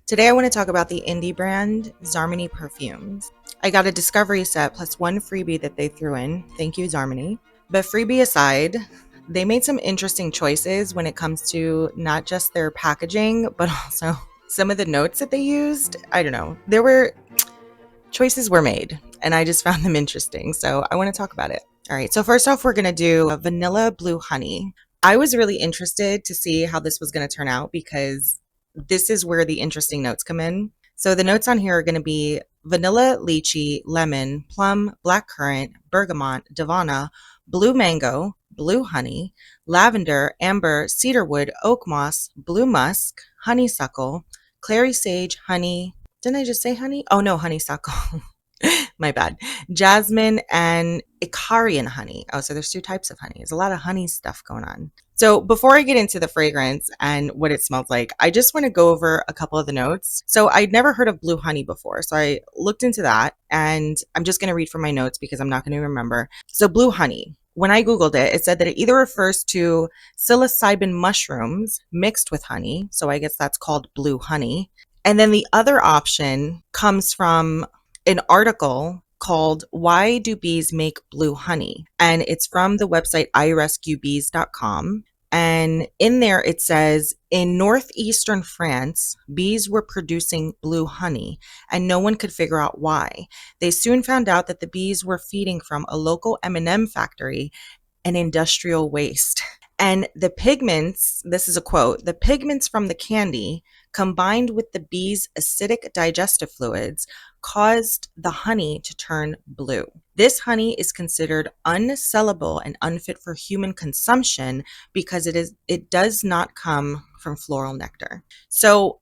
Today I want to talk about the indie brand Xarmony Perfumes. I got a discovery set plus one freebie that they threw in. Thank you, Xarmony. But freebie aside, they made some interesting choices when it comes to not just their packaging, but also some of the notes that they used. I don't know. Choices were made, and I just found them interesting. So I want to talk about it. All right. So first off, we're going to do a vanilla blue honey. I was really interested to see how this was going to turn out because this is where the interesting notes come in. So the notes on here are going to be vanilla, lychee, lemon, plum, blackcurrant, bergamot, davana, blue mango, blue honey, lavender, amber, cedarwood, oak moss, blue musk, honeysuckle, clary sage, honey. Didn't I just say honey? Oh no, honeysuckle. My bad. Jasmine and Icarian honey. Oh, so there's two types of honey. There's a lot of honey stuff going on. So before I get into the fragrance and what it smells like, I just want to go over a couple of the notes. So I'd never heard of blue honey before. So I looked into that and I'm just going to read from my notes because I'm not going to remember. So blue honey. When I Googled it, it said that it either refers to psilocybin mushrooms mixed with honey. So I guess that's called blue honey. And then the other option comes from an article called Why Do Bees Make Blue Honey? And it's from the website irescuebees.com. And in there it says, in northeastern France, bees were producing blue honey, and no one could figure out why. They soon found out that the bees were feeding from a local M&M factory and industrial waste. And the pigments, this is a quote, the pigments from the candy combined with the bees' acidic digestive fluids caused the honey to turn blue. This honey is considered unsellable and unfit for human consumption because it does not come from floral nectar. So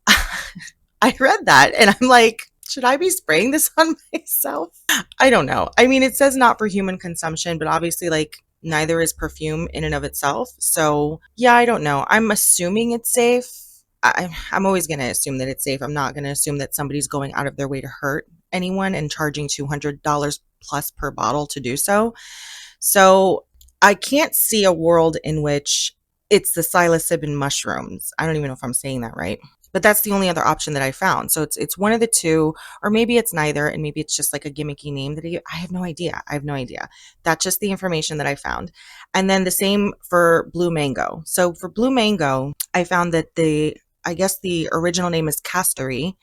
I read that and I'm like, should I be spraying this on myself? I don't know. I mean, it says not for human consumption, but obviously neither is perfume in and of itself. So yeah, I don't know. I'm assuming it's safe. I'm always going to assume that it's safe. I'm not going to assume that somebody's going out of their way to hurt anyone and charging $200 plus per bottle to do so. So I can't see a world in which it's the psilocybin mushrooms. I don't even know if I'm saying that right. But that's the only other option that I found. So it's one of the two, or maybe it's neither, and maybe it's just like a gimmicky name that I have no idea. I have no idea. That's just the information that I found. And then the same for blue mango. So for blue mango, I found that I guess the original name is Casturi.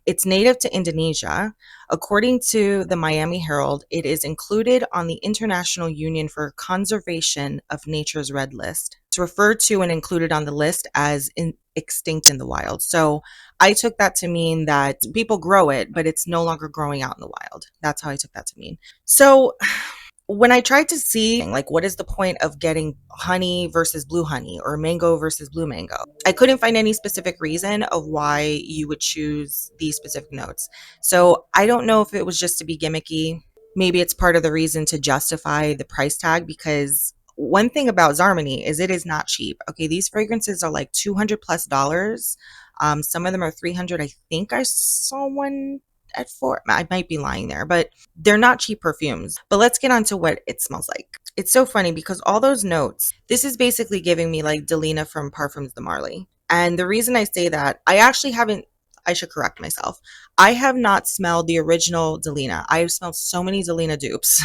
It's native to Indonesia. According to the Miami Herald, it is included on the International Union for Conservation of Nature's Red List. It's referred to and included on the list as extinct in the wild. So I took that to mean that people grow it, but it's no longer growing out in the wild. That's how I took that to mean. So when I tried to see what is the point of getting honey versus blue honey or mango versus blue mango, I couldn't find any specific reason of why you would choose these specific notes. So I don't know if it was just to be gimmicky. Maybe it's part of the reason to justify the price tag, because one thing about Xarmony is it is not cheap. Okay, these fragrances are like $200 plus. Some of them are 300. I think I saw one at 4. I might be lying there, but they're not cheap perfumes. But let's get on to what it smells like. It's so funny because all those notes, this is basically giving me like Delina from Parfums de Marly. And the reason I say that, I should correct myself. I have not smelled the original Delina. I have smelled so many Delina dupes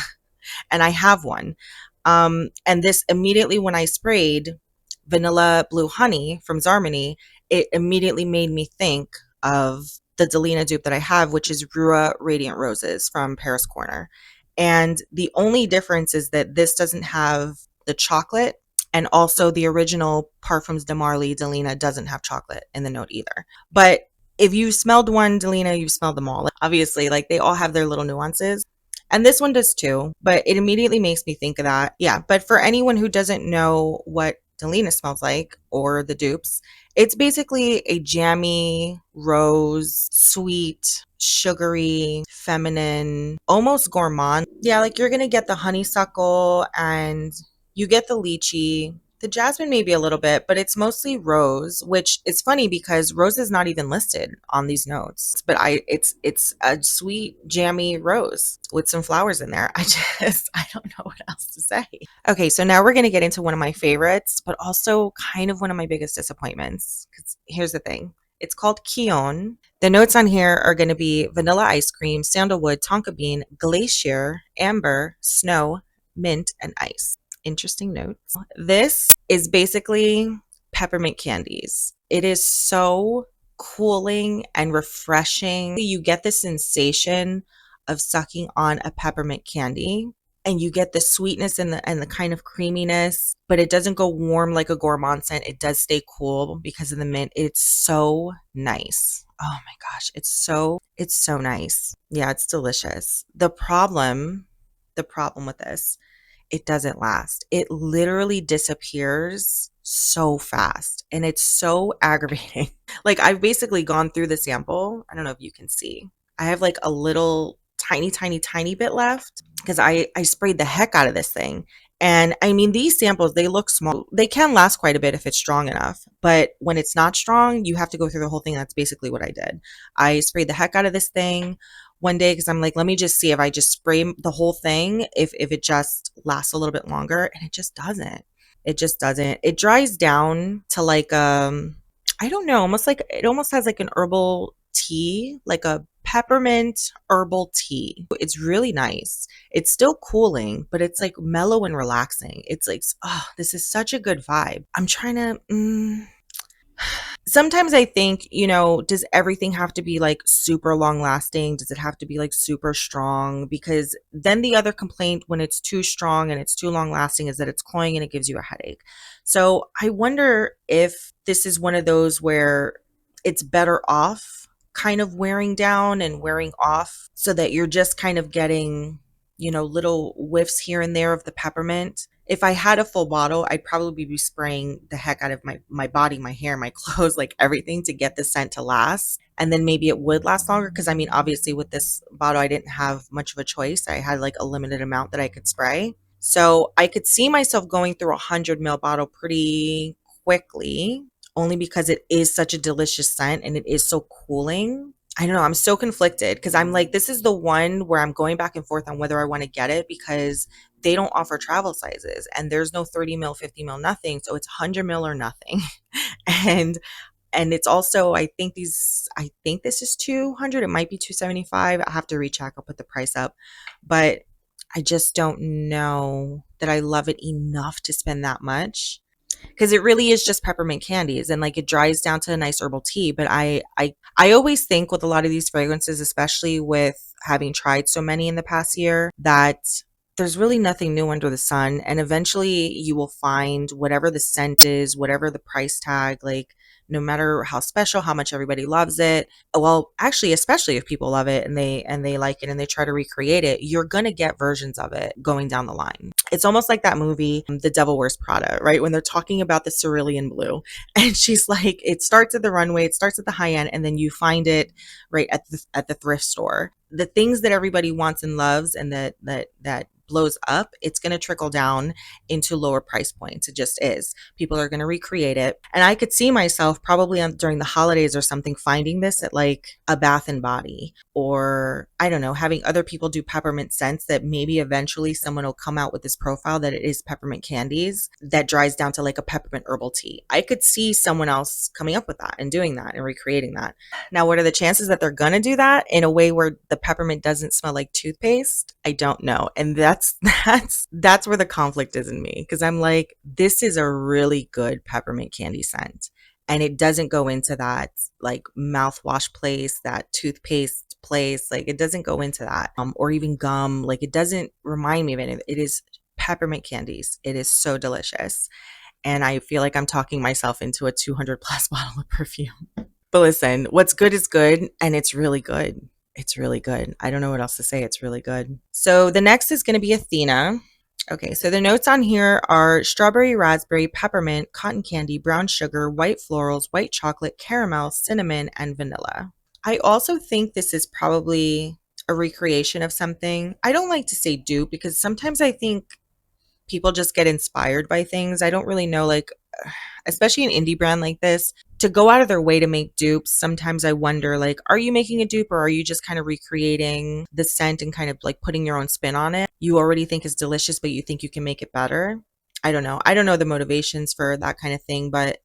and I have one. And this immediately, when I sprayed vanilla blue honey from Xarmony, it immediately made me think of the Delina dupe that I have, which is Rua Radiant Roses from Paris Corner. And the only difference is that this doesn't have the chocolate, and also the original Parfums de Marly Delina doesn't have chocolate in the note either. But if you smelled one Delina, you've smelled them all. Obviously, they all have their little nuances. And this one does too, but it immediately makes me think of that. Yeah, but for anyone who doesn't know what Delina smells like, or the dupes, it's basically a jammy, rose, sweet, sugary, feminine, almost gourmand. Yeah, you're going to get the honeysuckle and you get the lychee. The jasmine maybe a little bit, but it's mostly rose, which is funny because rose is not even listed on these notes. But it's a sweet, jammy rose with some flowers in there. I don't know what else to say. Okay, so now we're going to get into one of my favorites, but also kind of one of my biggest disappointments. Because here's the thing. It's called Khione. The notes on here are going to be vanilla ice cream, sandalwood, tonka bean, glacier, amber, snow, mint, and ice. Interesting notes. This is basically peppermint candies. It is so cooling and refreshing. You get the sensation of sucking on a peppermint candy, and you get the sweetness and the kind of creaminess, but it doesn't go warm like a gourmand scent. It does stay cool because of the mint. It's so nice. Oh my gosh, it's so nice. Yeah, it's delicious. The problem with this, it doesn't last. It literally disappears so fast, and it's so aggravating. Like, I've basically gone through the sample. I don't know if you can see. I have like a little tiny, tiny, tiny bit left because I sprayed the heck out of this thing. And I mean, these samples, they look small. They can last quite a bit if it's strong enough. But when it's not strong, you have to go through the whole thing. That's basically what I did. I sprayed the heck out of this thing one day because I'm like, let me just see if I just spray the whole thing, if it just lasts a little bit longer. And it just doesn't. It just doesn't. It dries down to like I don't know, almost like it almost has like an herbal tea, like a peppermint herbal tea. It's really nice. It's still cooling, but it's like mellow and relaxing. It's like, oh, this is such a good vibe. I'm trying to sometimes I think, does everything have to be like super long lasting? Does it have to be like super strong? Because then the other complaint when it's too strong and it's too long lasting is that it's cloying and it gives you a headache. So I wonder if this is one of those where it's better off kind of wearing down and wearing off so that you're just kind of getting, little whiffs here and there of the peppermint. If I had a full bottle, I'd probably be spraying the heck out of my body, my hair, my clothes, like everything to get the scent to last. And then maybe it would last longer. Because I mean, obviously with this bottle, I didn't have much of a choice. I had like a limited amount that I could spray. So I could see myself going through 100 ml bottle pretty quickly, only because it is such a delicious scent and it is so cooling. I don't know. I'm so conflicted because I'm like, this is the one where I'm going back and forth on whether I want to get it because they don't offer travel sizes and there's no 30 ml, 50 ml, nothing. So it's 100 ml or nothing. and and it's also, I think this is 200. It might be 275. I'll have to recheck. I'll put the price up. But I just don't know that I love it enough to spend that much because it really is just peppermint candies and like it dries down to a nice herbal tea. But I always think with a lot of these fragrances, especially with having tried so many in the past year, that there's really nothing new under the sun. And eventually you will find whatever the scent is, whatever the price tag, like no matter how special, how much everybody loves it. Well, actually, especially if people love it and they like it and they try to recreate it, you're gonna get versions of it going down the line. It's almost like that movie, The Devil Wears Prada, right? When they're talking about the cerulean blue, and she's like, it starts at the runway, it starts at the high end, and then you find it right at the thrift store. The things that everybody wants and loves, and that blows up, it's going to trickle down into lower price points. It just is. People are going to recreate it. And I could see myself probably during the holidays or something finding this at like a Bath and Body, or I don't know, having other people do peppermint scents that maybe eventually someone will come out with this profile that it is peppermint candies that dries down to like a peppermint herbal tea. I could see someone else coming up with that and doing that and recreating that. Now, what are the chances that they're going to do that in a way where the peppermint doesn't smell like toothpaste? I don't know. And that's where the conflict is in me, because I'm like, this is a really good peppermint candy scent. And it doesn't go into that like mouthwash place, that toothpaste place. Like it doesn't go into that. Or even gum. Like it doesn't remind me of anything. It is peppermint candies. It is so delicious. And I feel like I'm talking myself into a 200 plus bottle of perfume. But listen, what's good is good, and it's really good. It's really good. I don't know what else to say. It's really good. So the next is going to be Athena. Okay, so the notes on here are strawberry, raspberry, peppermint, cotton candy, brown sugar, white florals, white chocolate, caramel, cinnamon, and vanilla. I also think this is probably a recreation of something. I don't like to say dupe because sometimes I think people just get inspired by things. I don't really know, like, especially an indie brand like this, to go out of their way to make dupes. Sometimes I wonder, like, are you making a dupe or are you just kind of recreating the scent and kind of like putting your own spin on it? You already think is delicious, but you think you can make it better. I don't know. I don't know the motivations for that kind of thing, but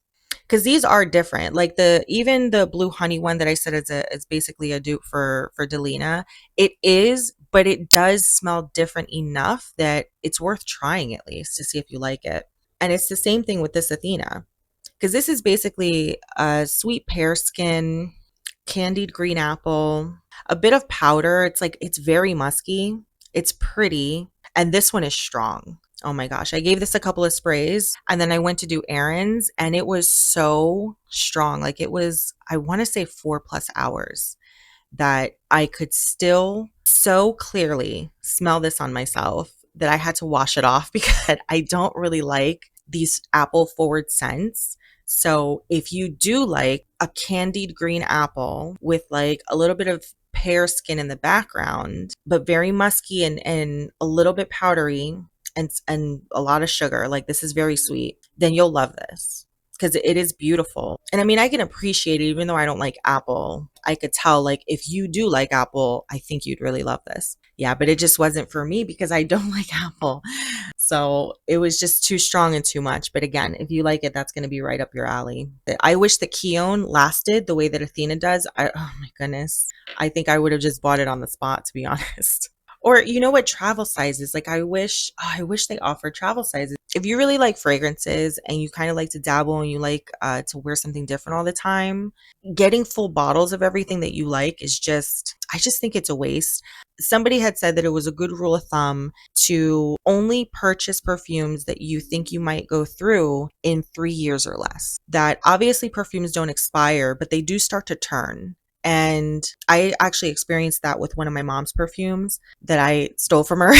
because these are different. Like even the blue honey one that I said is basically a dupe for Delina. It is, but it does smell different enough that it's worth trying at least to see if you like it. And it's the same thing with this Athena, because this is basically a sweet pear skin, candied green apple, a bit of powder. It's like it's very musky. It's pretty, and this one is strong. Oh my gosh, I gave this a couple of sprays and then I went to do errands and it was so strong. Like it was, I want to say 4+ hours that I could still so clearly smell this on myself that I had to wash it off because I don't really like these apple forward scents. So if you do like a candied green apple with like a little bit of pear skin in the background, but very musky and a little bit powdery and a lot of sugar, like this is very sweet, then you'll love this because it is beautiful. And I mean, I can appreciate it even though I don't like apple. I could tell, like, if you do like apple, I think you'd really love this. Yeah, but it just wasn't for me because I don't like apple. So it was just too strong and too much. But again, if you like it, that's going to be right up your alley. I wish that Khione lasted the way that Athena does. Oh my goodness. I think I would have just bought it on the spot, to be honest. Or you know what, travel sizes. Like I wish they offered travel sizes. If you really like fragrances and you kind of like to dabble and you like to wear something different all the time, getting full bottles of everything that you like is just, I just think it's a waste. Somebody had said that it was a good rule of thumb to only purchase perfumes that you think you might go through in 3 years or less. That obviously perfumes don't expire, but they do start to turn. And I actually experienced that with one of my mom's perfumes that I stole from her.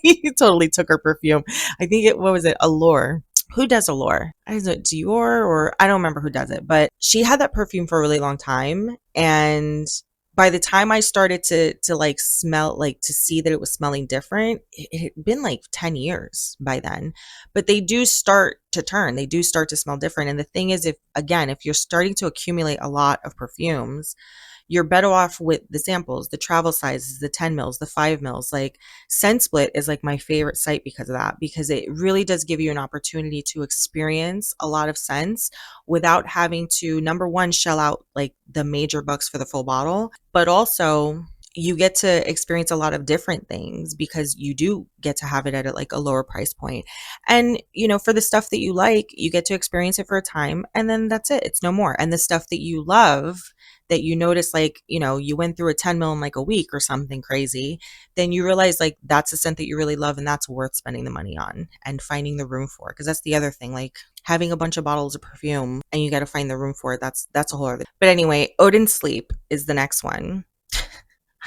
He totally took her perfume. I think what was it? Allure. Who does Allure? Is it Dior or I don't remember who does it, but she had that perfume for a really long time. And by the time I started to like smell, like to see that it was smelling different, it had been like 10 years by then. But they do start to turn, they do start to smell different. And the thing is, if you're starting to accumulate a lot of perfumes, you're better off with the samples, the travel sizes, the 10 mils, the 5 mils. Like Scent Split is like my favorite site because of that, because it really does give you an opportunity to experience a lot of scents without having to, number one, shell out like the major bucks for the full bottle, but also you get to experience a lot of different things because you do get to have it at like a lower price point. And, for the stuff that you like, you get to experience it for a time and then that's it. It's no more. And the stuff that you love, that you notice, like, you went through a 10 mil in like a week or something crazy, then you realize like that's a scent that you really love and that's worth spending the money on and finding the room for. Because that's the other thing, like having a bunch of bottles of perfume and you got to find the room for it. That's a whole other. But anyway, Odinsleep is the next one.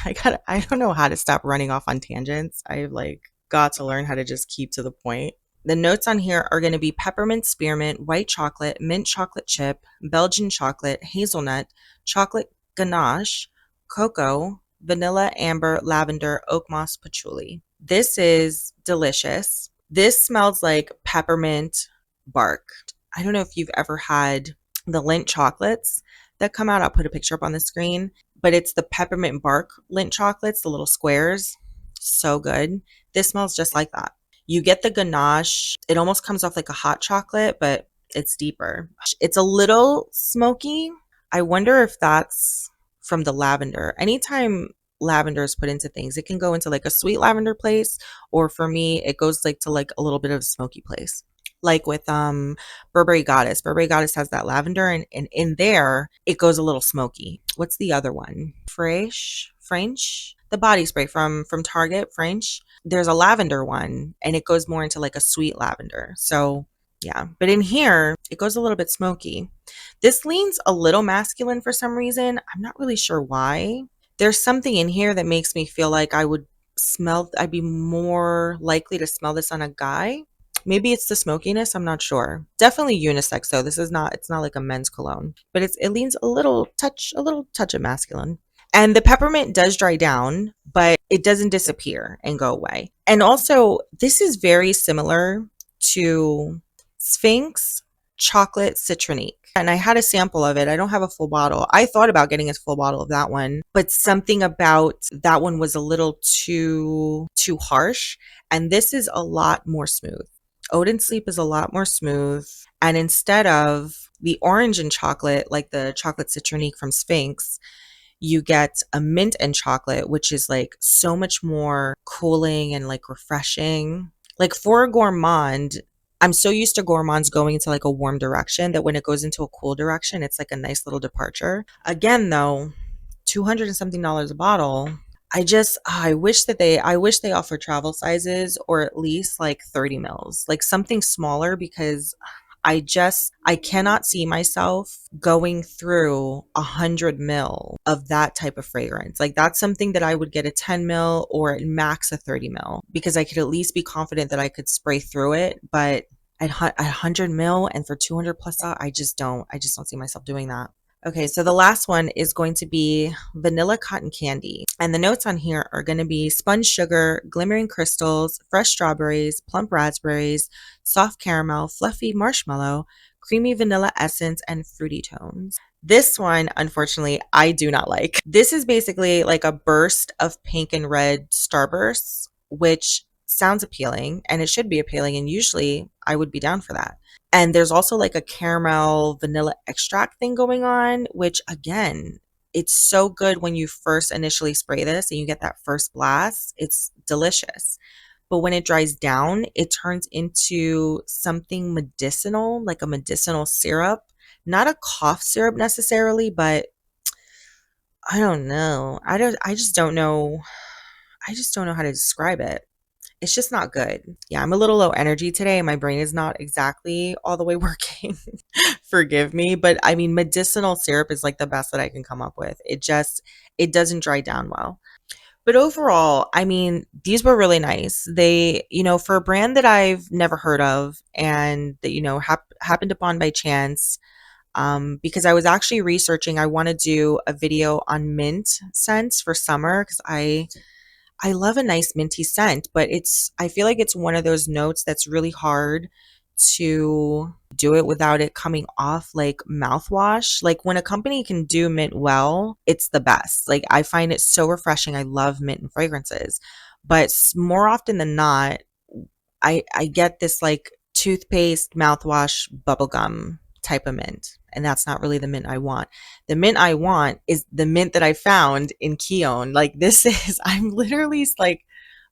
I don't know how to stop running off on tangents. I've like got to learn how to just keep to the point. The notes on here are going to be peppermint spearmint, white chocolate, mint chocolate chip, Belgian chocolate, hazelnut, chocolate ganache, cocoa, vanilla, amber, lavender, oak moss, patchouli. This is delicious. This smells like peppermint bark. I don't know if you've ever had the Lindt chocolates that come out. I'll put a picture up on the screen, but it's the peppermint bark Lindt chocolates, the little squares. So good. This smells just like that. You get the ganache. It almost comes off like a hot chocolate, but it's deeper. It's a little smoky. I wonder if that's from the lavender. Anytime lavender is put into things, it can go into like a sweet lavender place, or for me, it goes like to like a little bit of a smoky place. Like with Burberry Goddess. Burberry Goddess has that lavender, and in there, it goes a little smoky. What's the other one? French? The body spray from Target, French. There's a lavender one, and it goes more into like a sweet lavender. So yeah, but in here, it goes a little bit smoky. This leans a little masculine for some reason. I'm not really sure why. There's something in here that makes me feel like I'd be more likely to smell this on a guy. Maybe it's the smokiness, I'm not sure. Definitely unisex though. It's not like a men's cologne, but it leans a little touch of masculine. And the peppermint does dry down, but it doesn't disappear and go away. And also, this is very similar to Sphinx Chocolate Citronique. And I had a sample of it. I don't have a full bottle. I thought about getting a full bottle of that one, but something about that one was a little too harsh. And this is a lot more smooth. Odinsleep is a lot more smooth. And instead of the orange and chocolate, like the chocolate citronique from Sphinx, you get a mint and chocolate, which is like so much more cooling and like refreshing. Like for a gourmand, I'm so used to gourmands going into like a warm direction that when it goes into a cool direction, it's like a nice little departure. Again, though, 200 and something dollars a bottle. I wish they offer travel sizes or at least like 30 mils, like something smaller because I cannot see myself going through 100 ml of that type of fragrance. Like that's something that I would get a 10 ml or at max a 30 ml because I could at least be confident that I could spray through it. But at 100 ml and for 200 plus, I just don't see myself doing that. Okay, so the last one is going to be vanilla cotton candy. And the notes on here are going to be sponge sugar, glimmering crystals, fresh strawberries, plump raspberries, soft caramel, fluffy marshmallow, creamy vanilla essence, and fruity tones. This one, unfortunately, I do not like. This is basically like a burst of pink and red starbursts, which sounds appealing and it should be appealing. And usually I would be down for that. And there's also like a caramel vanilla extract thing going on, which again, it's so good when you first initially spray this and you get that first blast. It's delicious. But when it dries down, it turns into something medicinal, like a medicinal syrup. Not a cough syrup necessarily, but I don't know. I just don't know how to describe it. It's just not good. Yeah, I'm a little low energy today. My brain is not exactly all the way working. Forgive me, but I mean, medicinal syrup is like the best that I can come up with. It doesn't dry down well. But overall, I mean, these were really nice. They, for a brand that I've never heard of and that, happened upon by chance, because I was actually researching, I want to do a video on mint scents for summer because I love a nice minty scent, but I feel like it's one of those notes that's really hard to do it without it coming off like mouthwash. Like when a company can do mint well, it's the best. Like I find it so refreshing. I love mint and fragrances, but more often than not, I get this like toothpaste, mouthwash, bubblegum type of mint. And that's not really the mint I want. The mint I want is the mint that I found in Khione. Like this is, I'm literally like,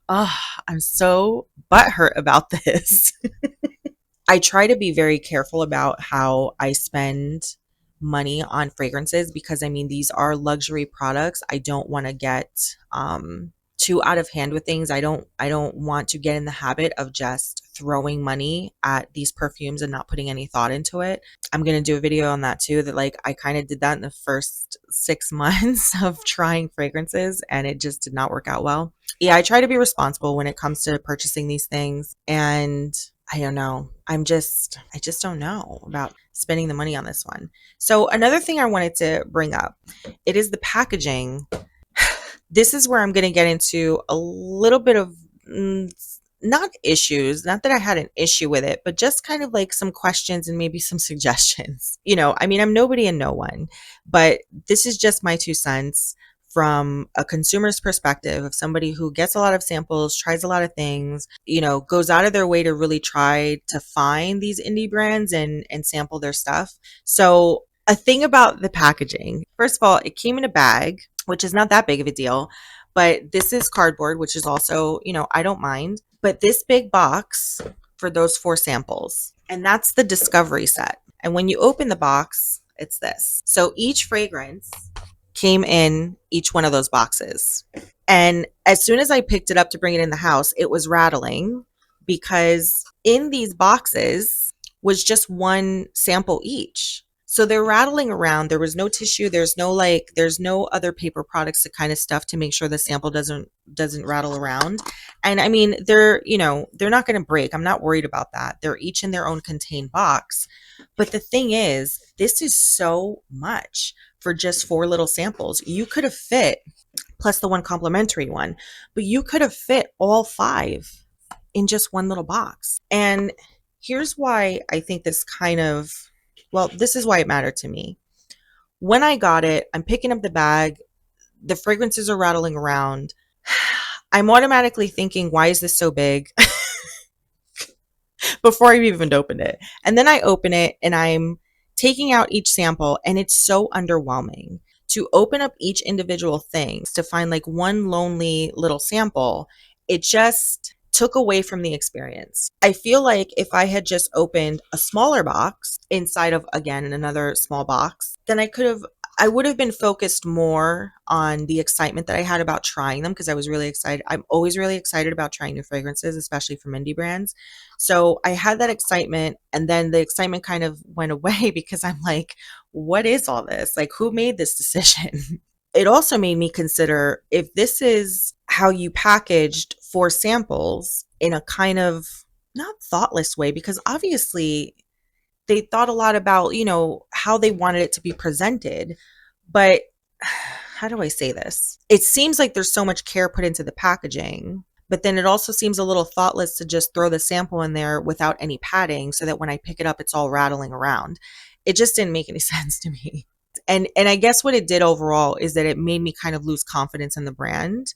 oh, I'm so butthurt about this. I try to be very careful about how I spend money on fragrances because I mean these are luxury products. I don't want to get too out of hand with things. I don't want to get in the habit of just throwing money at these perfumes and not putting any thought into it. I'm going to do a video on that too, that like I kind of did that in the first 6 months of trying fragrances and it just did not work out well. Yeah, I try to be responsible when it comes to purchasing these things, and I don't know. I just don't know about spending the money on this one. So another thing I wanted to bring up, it is the packaging. This is where I'm going to get into a little bit of not issues, not that I had an issue with it, but just kind of like some questions and maybe some suggestions. I mean, I'm nobody and no one, but this is just my 2 cents from a consumer's perspective of somebody who gets a lot of samples, tries a lot of things, goes out of their way to really try to find these indie brands and sample their stuff. So a thing about the packaging, first of all, it came in a bag, which is not that big of a deal, but this is cardboard, which is also, I don't mind, but this big box for those 4 samples, and that's the discovery set. And when you open the box, it's this. So each fragrance came in each one of those boxes. And as soon as I picked it up to bring it in the house, it was rattling because in these boxes was just one sample each. So they're rattling around. There was no tissue. There's no other paper products to kind of stuff to make sure the sample doesn't rattle around. And I mean, they're not going to break. I'm not worried about that. They're each in their own contained box. But the thing is, this is so much for just 4 little samples. You could have fit, plus the one complimentary one, but you could have fit all 5 in just one little box. And here's why I think this this is why it mattered to me. When I got it, I'm picking up the bag, the fragrances are rattling around. I'm automatically thinking, why is this so big? before I've even opened it. And then I open it and I'm taking out each sample, and it's so underwhelming to open up each individual thing to find like one lonely little sample. It just took away from the experience. I feel like if I had just opened a smaller box inside of, again, another small box, then I would have been focused more on the excitement that I had about trying them, because I was really excited. I'm always really excited about trying new fragrances, especially from indie brands. So I had that excitement, and then the excitement kind of went away because I'm like, what is all this? Like, who made this decision? It also made me consider, if this is how you packaged 4 samples in a kind of not thoughtless way, because obviously they thought a lot about, how they wanted it to be presented. But how do I say this? It seems like there's so much care put into the packaging, but then it also seems a little thoughtless to just throw the sample in there without any padding so that when I pick it up, it's all rattling around. It just didn't make any sense to me. And I guess what it did overall is that it made me kind of lose confidence in the brand,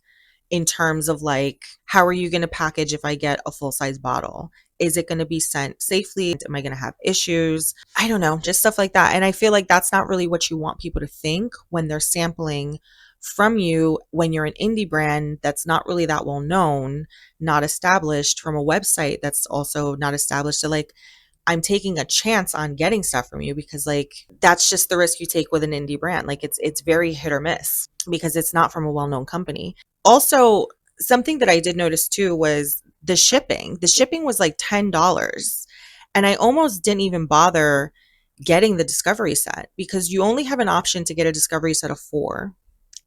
in terms of like, how are you going to package if I get a full size bottle? Is it going to be sent safely? Am I going to have issues? I don't know, just stuff like that. And I feel like that's not really what you want people to think when they're sampling from you, when you're an indie brand that's not really that well known, not established, from a website that's also not established. So like, I'm taking a chance on getting stuff from you, because like, that's just the risk you take with an indie brand. Like, it's very hit or miss because it's not from a well-known company. Also, something that I did notice too was the shipping. The shipping was like $10, and I almost didn't even bother getting the discovery set, because you only have an option to get a discovery set of 4.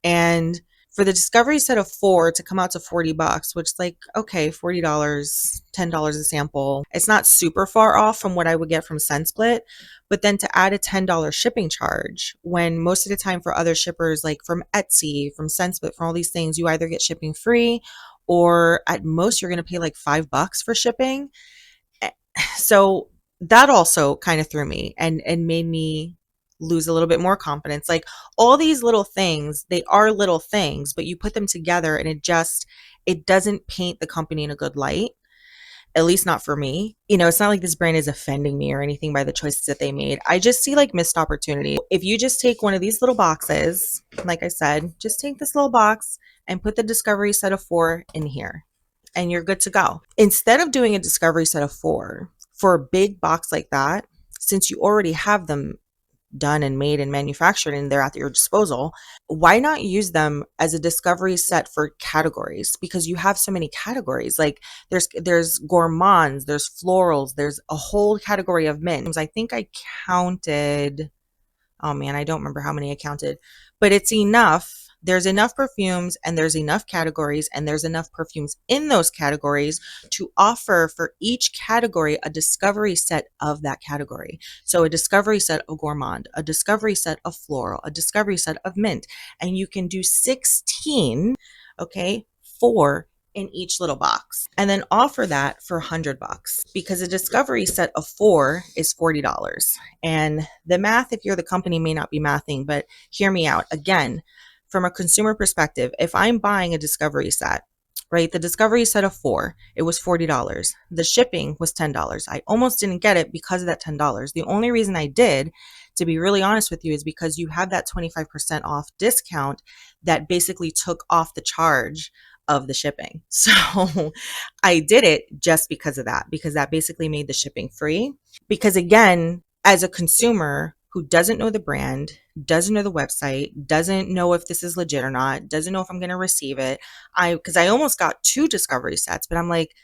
And for the discovery set of 4 to come out to $40, which is like, okay, $40, $10 a sample. It's not super far off from what I would get from ScentSplit, but then to add a $10 shipping charge, when most of the time for other shippers, like from Etsy, from ScentSplit, from all these things, you either get shipping free, or at most you're going to pay like $5 for shipping. So that also kind of threw me and made me lose a little bit more confidence. Like, all these little things, they are little things, but you put them together and it doesn't paint the company in a good light. At least not for me. It's not like this brand is offending me or anything by the choices that they made. I just see like missed opportunity. If you just take one of these little boxes, like I said, just take this little box and put the discovery set of 4 in here, and you're good to go. Instead of doing a discovery set of 4 for a big box like that, since you already have them done and made and manufactured and they're at your disposal, why not use them as a discovery set for categories? Because you have so many categories. Like, there's gourmands, there's florals, there's a whole category of mints. I think I counted, oh man, I don't remember how many I counted, but it's enough. There's enough perfumes, and there's enough categories, and there's enough perfumes in those categories to offer for each category a discovery set of that category. So a discovery set of gourmand, a discovery set of floral, a discovery set of mint, and you can do 16, okay, 4 in each little box, and then offer that for $100, because a discovery set of 4 is $40. And the math, if you're the company, may not be mathing, but hear me out. Again, from a consumer perspective, if I'm buying a discovery set, right, the discovery set of 4, it was $40. The shipping was $10. I almost didn't get it because of that $10. The only reason I did, to be really honest with you, is because you had that 25% off discount that basically took off the charge of the shipping. So I did it just because of that, because that basically made the shipping free. Because again, as a consumer who doesn't know the brand, doesn't know the website, doesn't know if this is legit or not, doesn't know if I'm going to receive it, because I almost got 2 discovery sets, but I'm like,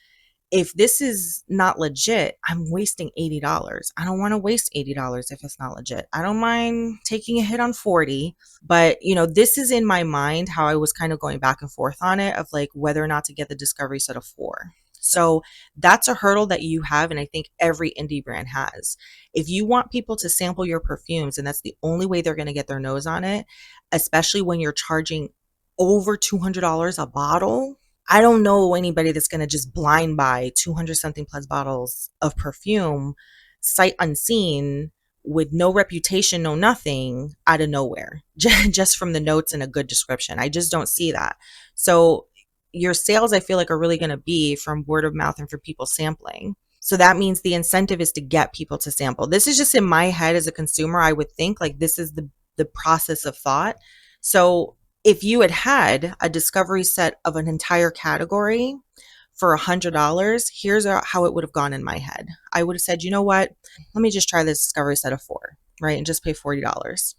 if this is not legit, I'm wasting $80. I don't want to waste $80 if it's not legit. I don't mind taking a hit on 40, but this is in my mind how I was kind of going back and forth on it, of like whether or not to get the discovery set of 4. So that's a hurdle that you have, and I think every indie brand has. If you want people to sample your perfumes, and that's the only way they're going to get their nose on it, especially when you're charging over $200 a bottle, I don't know anybody that's going to just blind buy 200 something plus bottles of perfume, sight unseen, with no reputation, no nothing, out of nowhere, just from the notes and a good description. I just don't see that. So your sales, I feel like, are really going to be from word of mouth and for people sampling. So that means the incentive is to get people to sample. This is just in my head as a consumer. I would think like this is the process of thought. So if you had a discovery set of an entire category for $100, here's how it would have gone in my head. I would have said, you know what? Let me just try this discovery set of 4, right? And just pay $40.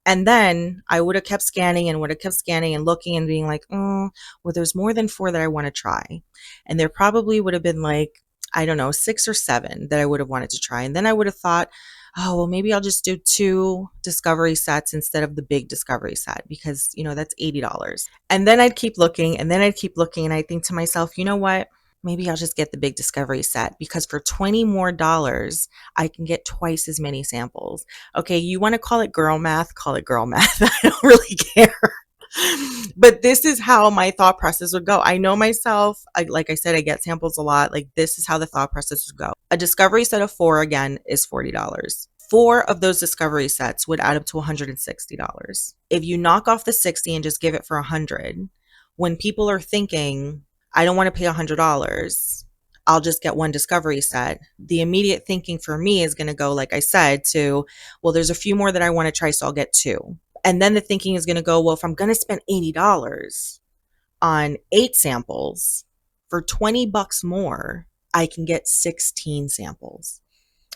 And then I would have kept scanning and would have kept scanning and looking and being like, oh, well, there's more than 4 that I want to try. And there probably would have been like, I don't know, 6 or 7 that I would have wanted to try. And then I would have thought, oh, well, maybe I'll just do 2 discovery sets instead of the big discovery set because, that's $80. And then I'd keep looking and then I'd keep looking. And I think to myself, you know what? Maybe I'll just get the big discovery set because for $20 more, I can get twice as many samples. Okay, you want to call it girl math? Call it girl math. I don't really care. But this is how my thought process would go. I know myself. Like I said, I get samples a lot. Like this is how the thought process would go. A discovery set of 4 again is $40. 4 of those discovery sets would add up to $160. If you knock off the 60 and just give it for 100, when people are thinking, I don't want to pay $100, I'll just get 1 discovery set. The immediate thinking for me is going to go, like I said, to, well, there's a few more that I want to try, so I'll get 2. And then the thinking is going to go, well, if I'm going to spend $80 on 8 samples for $20 more, I can get 16 samples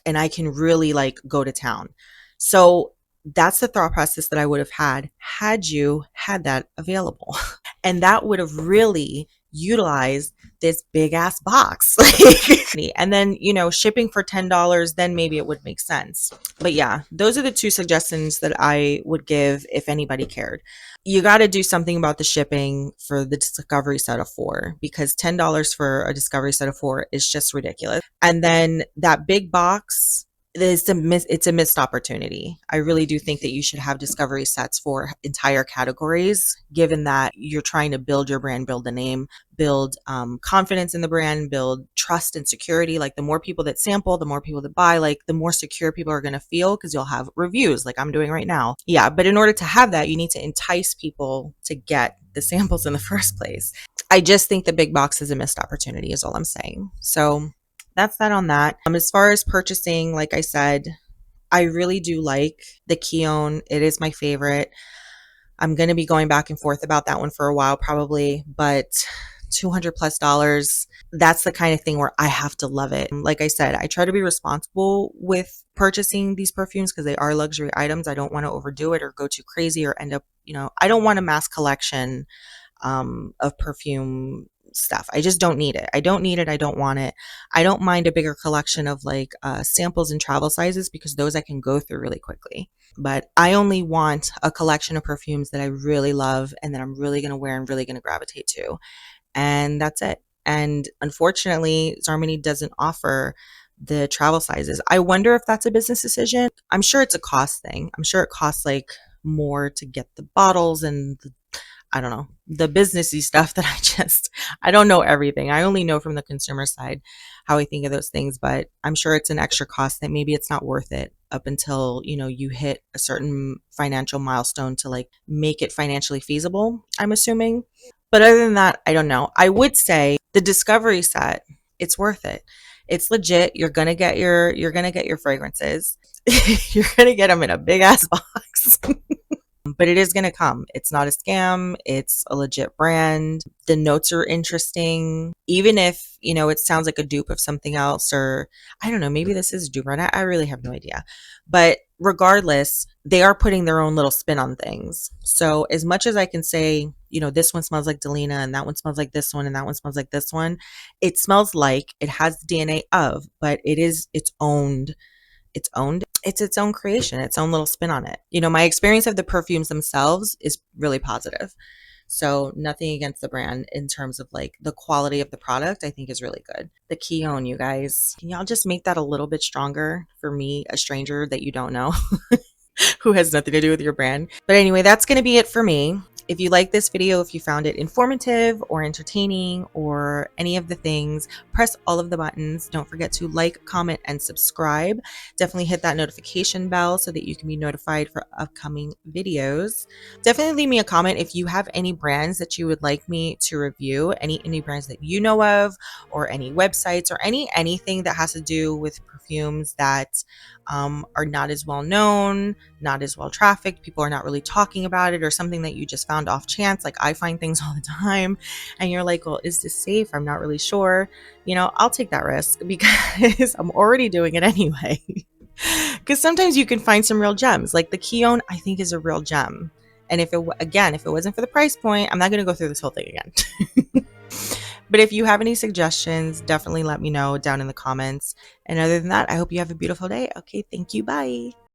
and I can really like go to town. So that's the thought process that I would have had you had that available. And that would have really utilized this big ass box. And then, shipping for $10, then maybe it would make sense. But yeah, those are the 2 suggestions that I would give if anybody cared. You got to do something about the shipping for the discovery set of 4 because $10 for a discovery set of 4 is just ridiculous. And then that big box, it's a missed opportunity. I really do think that you should have discovery sets for entire categories, given that you're trying to build your brand, build a name, build confidence in the brand, build trust and security. Like the more people that sample, the more people that buy, like the more secure people are going to feel because you'll have reviews like I'm doing right now. Yeah, but in order to have that, you need to entice people to get the samples in the first place. I just think the big box is a missed opportunity is all I'm saying. So that's that on that. As far as purchasing, like I said, I really do like the Khione. It is my favorite. I'm going to be going back and forth about that one for a while probably, but $200+, that's the kind of thing where I have to love it. Like I said, I try to be responsible with purchasing these perfumes because they are luxury items. I don't want to overdo it or go too crazy or end up, I don't want a mass collection of perfume stuff. I just don't need it. I don't need it. I don't want it. I don't mind a bigger collection of like samples and travel sizes because those I can go through really quickly. But I only want a collection of perfumes that I really love and that I'm really going to wear and really going to gravitate to. And that's it. And unfortunately, Xarmony doesn't offer the travel sizes. I wonder if that's a business decision. I'm sure it's a cost thing. I'm sure it costs like more to get the bottles and I don't know, the businessy stuff that I don't know everything. I only know from the consumer side how I think of those things, but I'm sure it's an extra cost that maybe it's not worth it up until, you hit a certain financial milestone to like make it financially feasible, I'm assuming. But other than that, I don't know. I would say the discovery set, it's worth it. It's legit. You're going to get your fragrances. You're going to get them in a big ass box. But it is going to come. It's not a scam. It's a legit brand. The notes are interesting. Even if, it sounds like a dupe of something else, or I don't know, maybe this is a dupe brand. I really have no idea. But regardless, they are putting their own little spin on things. So as much as I can say, this one smells like Delina and that one smells like this one and that one smells like this one, it smells like it has the DNA of, but it is its own it's its own creation, its own little spin on it. My experience of the perfumes themselves is really positive. So nothing against the brand in terms of like the quality of the product, I think is really good. The Khione, you guys, can y'all just make that a little bit stronger for me, a stranger that you don't know, who has nothing to do with your brand. But anyway, that's going to be it for me. If you like this video, if you found it informative or entertaining or any of the things, press all of the buttons. Don't forget to like, comment, and subscribe. Definitely hit that notification bell so that you can be notified for upcoming videos. Definitely leave me a comment if you have any brands that you would like me to review, any brands that you know of, or any websites, or anything that has to do with perfumes that are not as well known, not as well trafficked, people are not really talking about it, or something that you just found off chance. Like I find things all the time and you're like, well, is this safe? I'm not really sure. I'll take that risk because I'm already doing it anyway. Because sometimes you can find some real gems. Like the Khione, I think, is a real gem. And if it wasn't for the price point, I'm not going to go through this whole thing again. But if you have any suggestions, definitely let me know down in the comments. And other than that, I hope you have a beautiful day. Okay, thank you. Bye.